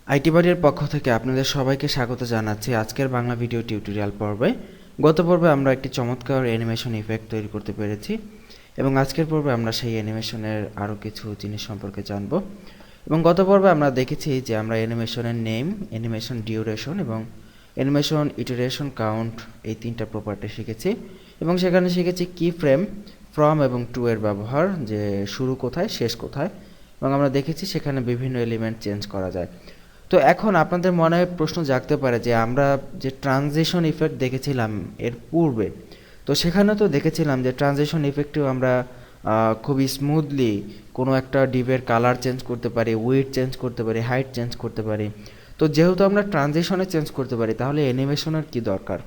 IT বাড়ির পক্ষ থেকে আপনাদের সবাইকে স্বাগত জানাচ্ছি আজকের বাংলা ভিডিও টিউটোরিয়াল পর্বে। গত পর্বে আমরা একটি চমৎকার অ্যানিমেশন ইফেক্ট তৈরি করতে পেরেছি এবং আজকের পর্বে আমরা সেই অ্যানিমেশনের আরও কিছু জিনিস সম্পর্কে জানব। এবং গত পর্বে আমরা দেখেছি যে আমরা অ্যানিমেশনের নেম, অ্যানিমেশন ডিউরেশন এবং অ্যানিমেশন ইটারেশন কাউন্ট এই তিনটা প্রপার্টি শিখেছি এবং সেখানে শিখেছি কি ফ্রেম, ফ্রম এবং টু এর ব্যবহার, যে শুরু কোথায় শেষ কোথায়, এবং আমরা দেখেছি সেখানে বিভিন্ন এলিমেন্ট চেঞ্জ করা যায়। তো এখন আপনাদের মনে প্রশ্ন জাগতে পারে যে আমরা যে ট্রানজিশন ইফেক্ট দেখেছিলাম এর পূর্বে, তো সেখানে তো দেখেছিলাম যে ট্রানজিশন ইফেক্টেও আমরা খুবই স্মুথলি কোনো একটা ডিভের কালার চেঞ্জ করতে পারি, উইডথ চেঞ্জ করতে পারি, হাইট চেঞ্জ করতে পারি। তো যেহেতু আমরা ট্রানজিশনে চেঞ্জ করতে পারি তাহলে অ্যানিমেশনের কি দরকার?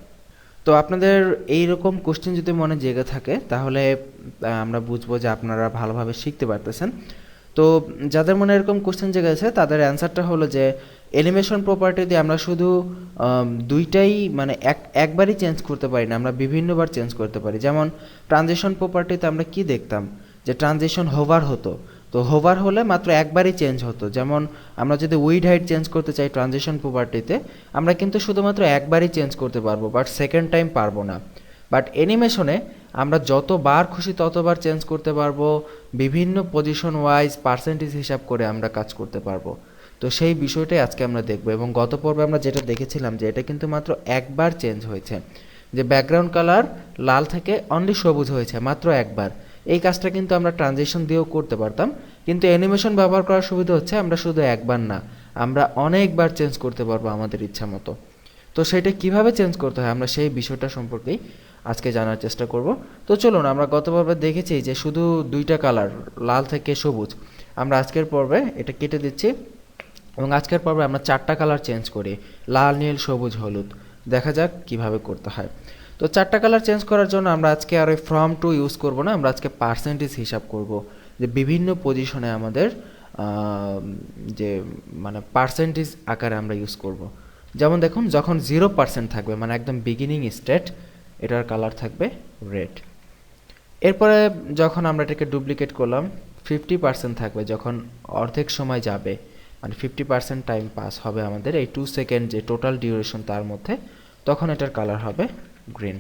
তো আপনাদের এই রকম কোশ্চেন যদি মনে জেগে থাকে তাহলে আমরা বুঝবো যে আপনারা ভালোভাবে শিখতে পারতেছেন। তো যাদের মনে এরকম কোশ্চেন জেগেছে তাদের অ্যান্সারটা হলো যে অ্যানিমেশন প্রপার্টি দিয়ে আমরা শুধু দুইটাই মানে একবারই চেঞ্জ করতে পারি না, আমরা বিভিন্নবার চেঞ্জ করতে পারি। যেমন ট্রানজিশন প্রপার্টিতে আমরা কি দেখতাম যে ট্রানজিশন হোভার হতো, তো হোভার হলে মাত্র একবারই চেঞ্জ হতো। যেমন আমরা যদি উইড হাইট চেঞ্জ করতে চাই ট্রানজিশন প্রপার্টিতে, আমরা কিন্তু শুধুমাত্র একবারই চেঞ্জ করতে পারবো, বাট সেকেন্ড টাইম পারবো না। বাট অ্যানিমেশনে আমরা যতবার খুশি ততবার চেঞ্জ করতে পারবো, বিভিন্ন পজিশন ওয়াইজ পার্সেন্টেজ হিসাব করে আমরা কাজ করতে পারবো। তো সেই বিষয়টাই আজকে আমরা দেখব। এবং গত পর্বে আমরা যেটা দেখেছিলাম যে এটা কিন্তু মাত্র একবার চেঞ্জ হয়েছে, যে ব্যাকগ্রাউন্ড কালার লাল থেকে অনলি সবুজ হয়েছে মাত্র একবার। এই কাজটা কিন্তু আমরা ট্রানজিশন দিয়েও করতে পারতাম, কিন্তু অ্যানিমেশন ব্যবহার করার সুবিধা হচ্ছে আমরা শুধু একবার না, আমরা অনেকবার চেঞ্জ করতে পারবো আমাদের ইচ্ছা মতো। তো সেটা কিভাবে চেঞ্জ করতে হয় আমরা সেই বিষয়টা সম্পর্কেই আজকে জানার চেষ্টা করব। তো চলুন, আমরা গত পর্বে দেখেছি যে শুধু দুইটা কালার লাল থেকে সবুজ, আমরা আজকের পর্বে এটা কেটে দিচ্ছি এবং আজকের পর্বে আমরা চারটা কালার চেঞ্জ করি, লাল, নীল, সবুজ, হলুদ। দেখা যাক কিভাবে করতে হয়। তো চারটা কালার চেঞ্জ করার জন্য আমরা আজকে আর ওই ফ্রম টু ইউজ করব না, আমরা আজকে পার্সেন্টেজ হিসাব করব, যে বিভিন্ন পজিশনে আমাদের যে মানে পার্সেন্টেজ আকারে আমরা ইউজ করব। যেমন দেখুন, যখন 0% থাকবে মানে একদম বিগিনিং স্টেট, এটার কালার থাকবে রেড। এরপরে যখন আমরা এটাকে ডুপ্লিকেট করলাম 50% থাকবে, যখন অর্ধেক সময় যাবে মানে 50% টাইম পাস হবে আমাদের এই 2 সেকেন্ড যে টোটাল ডিউরেশন তার মধ্যে, তখন এটার কালার হবে গ্রিন।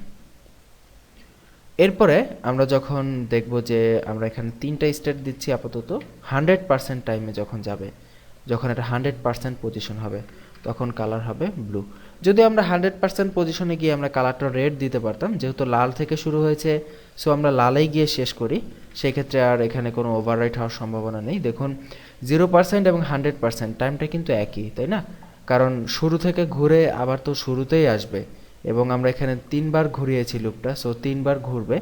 এরপরে আমরা যখন দেখব যে আমরা এখানে তিনটা স্টেট দিচ্ছি আপাতত, 100% টাইমে যখন যাবে, যখন এটা 100% পজিশন হবে, তখন কালার হবে ব্লু। যদি আমরা 100% পজিশনে গিয়ে আমরা কালারটা রেড দিতে পারতাম, যেহেতু লাল থেকে শুরু হয়েছে সো আমরা লালেই গিয়ে শেষ করি, সেক্ষেত্রে আর এখানে কোনো ওভাররাইট হওয়ার সম্ভাবনা নেই। দেখুন 0% এবং 100% টাইমটা কিন্তু একই, তাই না? কারণ শুরু থেকে ঘুরে আবার তো শুরুতেই আসবে এবং আমরা এখানে 3বার ঘুরিয়েছি লুপটা, সো 3বার ঘুরবে।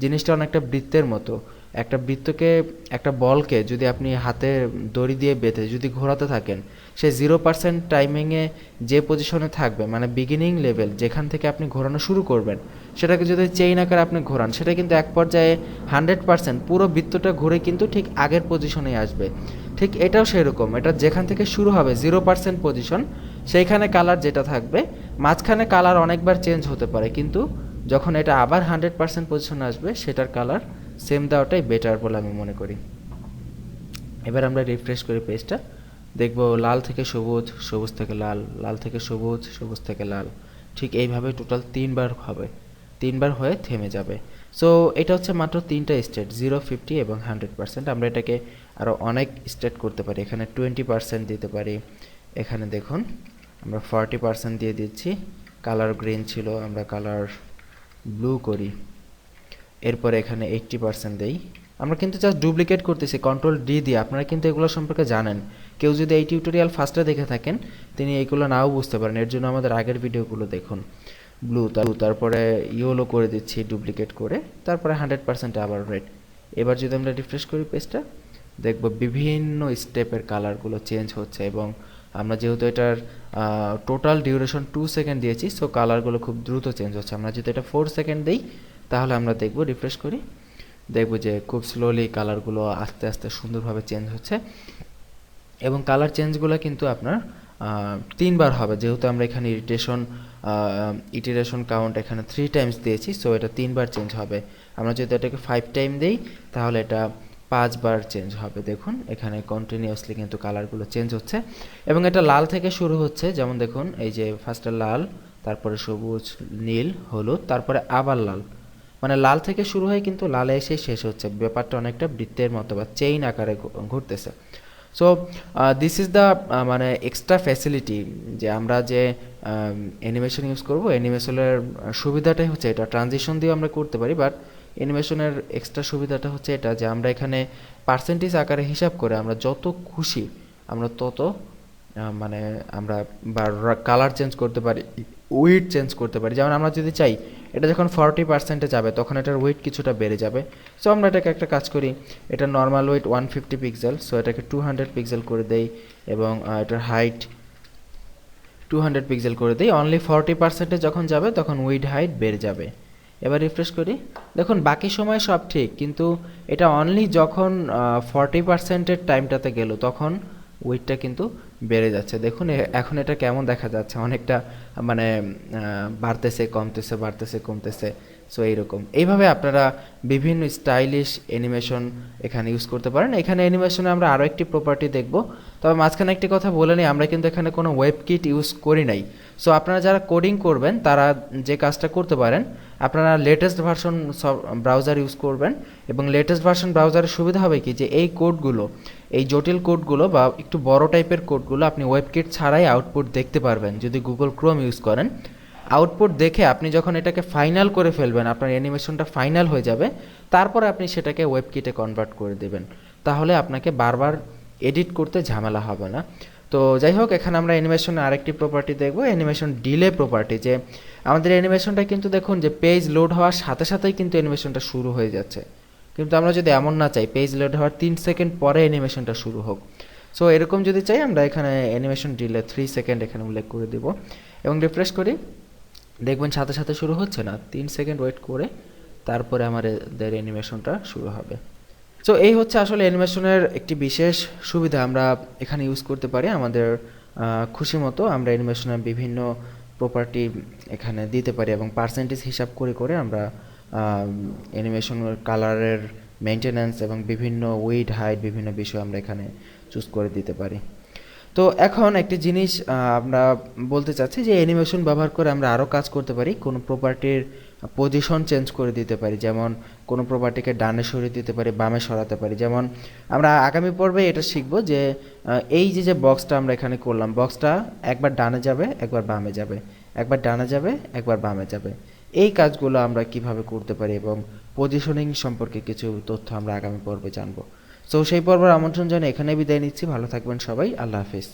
জিনিসটা অনেকটা বৃত্তের মতো। একটা বৃত্তকে, একটা বলকে যদি আপনি হাতে দড়ি দিয়ে বেঁধে যদি ঘোরাতে থাকেন, সে 0% টাইমিংয়ে যে পজিশনে থাকবে মানে বিগিনিং লেভেল যেখান থেকে আপনি ঘোরানো শুরু করবেন, সেটাকে যদি চেইন আকারে আপনি ঘোরান, সেটা কিন্তু এক পর্যায়ে 100% পুরো বৃত্তটা ঘুরে কিন্তু ঠিক আগের পজিশনেই আসবে। ঠিক এটাও সেরকম, এটা যেখান থেকে শুরু হবে 0% পজিশন, সেইখানে কালার যেটা থাকবে, মাঝখানে কালার অনেকবার চেঞ্জ হতে পারে, কিন্তু যখন এটা আবার 100% পজিশনে আসবে সেটার কালার সেম দেওয়াটাই বেটার বলে আমি মনে করি। এবার আমরা রিফ্রেশ করি পেজটা, দেখব লাল থেকে সবুজ, সবুজ থেকে লাল, লাল থেকে সবুজ, সবুজ থেকে লাল, ঠিক এইভাবে টোটাল 3বার হবে, 3বার হয়ে থেমে যাবে। সো এটা হচ্ছে মাত্র 3টা স্টেট, 0, 50 এবং 100%। আমরা এটাকে আরও অনেক স্টেট করতে পারি, এখানে 20% দিতে পারি, এখানে দেখুন আমরা 40% দিয়ে দিচ্ছি। কালার গ্রিন ছিল, আমরা কালার ব্লু করি। এরপরে এখানে 80% দেই। আমরা কিন্তু জাস্ট ডুপ্লিকেট করতেছি কন্ট্রোল ডি দিয়ে, আপনারা কিন্তু এগুলো সম্পর্কে জানেন। কেউ যদি এই টিউটোরিয়াল ফার্স্টে দেখে থাকেন তিনি এইগুলো নাও বুঝতে পারেন, এর জন্য আমাদের আগের ভিডিওগুলো দেখুন। ব্লু, তারপরে ইয়েলো করে দিচ্ছি ডুপ্লিকেট করে, তারপরে 100% আবার রেড। এবার যদি আমরা রিফ্রেশ করি পেজটা, দেখব বিভিন্ন স্টেপের কালারগুলো চেঞ্জ হচ্ছে এবং আমরা যেহেতু এটার টোটাল ডিউরেশন 2 সেকেন্ড দিয়েছি, সো কালারগুলো খুব দ্রুত চেঞ্জ হচ্ছে। আমরা যদি এটা 4 সেকেন্ড দিই তাহলে আমরা দেখব, রিফ্রেশ করি, দেখব যে খুব স্লোলি কালারগুলো আস্তে আস্তে সুন্দরভাবে চেঞ্জ হচ্ছে। এবং কালার চেঞ্জগুলো কিন্তু আপনার 3বার হবে, যেহেতু আমরা এখানে ইটারেশন কাউন্ট এখানে 3 টাইমস দিয়েছি, সো এটা 3বার চেঞ্জ হবে। আমরা যদি এটাকে 5 টাইম দিই তাহলে এটা 5 বার চেঞ্জ হবে। দেখুন এখানে কন্টিনিউয়াসলি কিন্তু কালারগুলো চেঞ্জ হচ্ছে এবং এটা লাল থেকে শুরু হচ্ছে, যেমন দেখুন এই যে ফার্স্টে লাল, তারপরে সবুজ, নীল, হলুদ, তারপরে আবার লাল, মানে লাল থেকে শুরু হয়ে কিন্তু লালে এসে শেষ হচ্ছে। ব্যাপারটা অনেকটা বৃত্তের মতো বা চেইন আকারে ঘুরতেছে। সো দিস ইজ দ্য মানে এক্সট্রা ফ্যাসিলিটি, যে আমরা যে অ্যানিমেশন ইউজ করব, অ্যানিমেশনের সুবিধাটাই হচ্ছে এটা। ট্রানজিশন দিয়েও আমরা করতে পারি, বাট অ্যানিমেশনের এক্সট্রা সুবিধাটা হচ্ছে এটা যে আমরা এখানে পার্সেন্টেজ আকারে হিসাব করে আমরা যত খুশি আমরা তত মানে আমরা কালার চেঞ্জ করতে পারি, ওয়েট চেঞ্জ করতে পারি। যেমন আমরা যদি চাই এটা যখন 40% যাবে তখন এটার ওয়েট কিছুটা বেড়ে যাবে। সো আমরা এটাকে একটা কাজ করি, এটা নর্মাল ওয়েট 150 পিক্সেল, সো এটাকে 200 পিক্সেল করে দেই এবং এটার হাইট 200 পিক্সেল করে দিই। অনলি 40% যখন যাবে তখন উইড হাইট বেড়ে যাবে। এবার রিফ্রেশ করি, দেখুন বাকি সময় সব ঠিক, কিন্তু এটা অনলি যখন 40%-এর টাইমটাতে গেল তখন উইডটা কিন্তু বেড়ে যাচ্ছে। দেখুন এখন এটা কেমন দেখা যাচ্ছে, অনেকটা মানে বাড়তেছে কমতেছে, বাড়তেছে কমতেছে। সো এইরকম এইভাবে আপনারা বিভিন্ন স্টাইলিশ অ্যানিমেশন এখানে ইউজ করতে পারেন। এখানে অ্যানিমেশনে আমরা আরও একটি প্রপার্টি দেখব, তবে মাঝখানে একটি কথা বলে নিই, আমরা কিন্তু এখানে কোনো ওয়েব কিট ইউজ করি নাই। সো আপনারা যারা কোডিং করবেন তারা যে কাজটা করতে পারেন, আপনারা লেটেস্ট ভার্সন ব্রাউজার ইউজ করবেন এবং লেটেস্ট ভার্সন ব্রাউজারের সুবিধা হবে কি যে এই কোডগুলো, এই জটিল কোডগুলো বা একটু বড় টাইপের কোডগুলো আপনি ওয়েব কিট ছাড়াই আউটপুট দেখতে পারবেন যদি গুগল ক্রোম ইউজ করেন। আউটপুট দেখে আপনি যখন এটাকে ফাইনাল করে ফেলবেন, আপনার অ্যানিমেশনটা ফাইনাল হয়ে যাবে, তারপরে আপনি সেটাকে ওয়েব কিটে কনভার্ট করে দেবেন। তাহলে আপনাকে বারবার এডিট করতে ঝামেলা হবে না। তো যাই হোক, এখানে আমরা অ্যানিমেশনের আরেকটি প্রপার্টি দেখব, অ্যানিমেশন ডিলে প্রপার্টি। যে আমাদের অ্যানিমেশনটা কিন্তু দেখুন যে পেজ লোড হওয়ার সাথে সাথেই কিন্তু অ্যানিমেশনটা শুরু হয়ে যাচ্ছে, কিন্তু আমরা যদি এমন না চাই পেজ লোড হওয়ার 3 সেকেন্ড পরে অ্যানিমেশনটা শুরু হোক, সো এরকম যদি চাই আমরা এখানে অ্যানিমেশন ডিলে 3 সেকেন্ড এখানে উল্লেখ করে দেব এবং রিফ্রেশ করি, দেখবেন সাথে সাথে শুরু হচ্ছে না, 3 সেকেন্ড ওয়েট করে তারপরে আমাদের অ্যানিমেশনটা শুরু হবে। সো এই হচ্ছে আসলে অ্যানিমেশনের একটি বিশেষ সুবিধা, আমরা এখানে ইউজ করতে পারি আমাদের খুশি মতো। আমরা অ্যানিমেশনের বিভিন্ন প্রপার্টি এখানে দিতে পারি এবং পার্সেন্টেজ হিসাব করে করে আমরা অ্যানিমেশনের কালারের মেনটেন্যান্স এবং বিভিন্ন উইড হাইট বিভিন্ন বিষয় আমরা এখানে চুজ করে দিতে পারি। তো এখন একটি জিনিস আমরা বলতে চাচ্ছি যে অ্যানিমেশন ব্যবহার করে আমরা আরও কাজ করতে পারি, কোনো প্রপার্টির পজিশন চেঞ্জ করে দিতে পারি, যেমন কোনো প্রপার্টিকে ডানে সরিয়ে দিতে পারি, বামে সরাতে পারি। যেমন আমরা আগামী পর্বে এটা শিখব যে এই যে বক্সটা আমরা এখানে করলাম, বক্সটা একবার ডানে যাবে একবার বামে যাবে, একবার ডানে যাবে একবার বামে যাবে। এই কাজগুলো আমরা কিভাবে করতে পারি এবং পজিশনিং সম্পর্কে কিছু তথ্য আমরা আগামী পর্বে জানবো। সো সেই পর্বের আমন্ত্রণ জানিয়ে এখানে বিদায় নিচ্ছি। ভালো থাকবেন সবাই, আল্লাহ হাফিজ।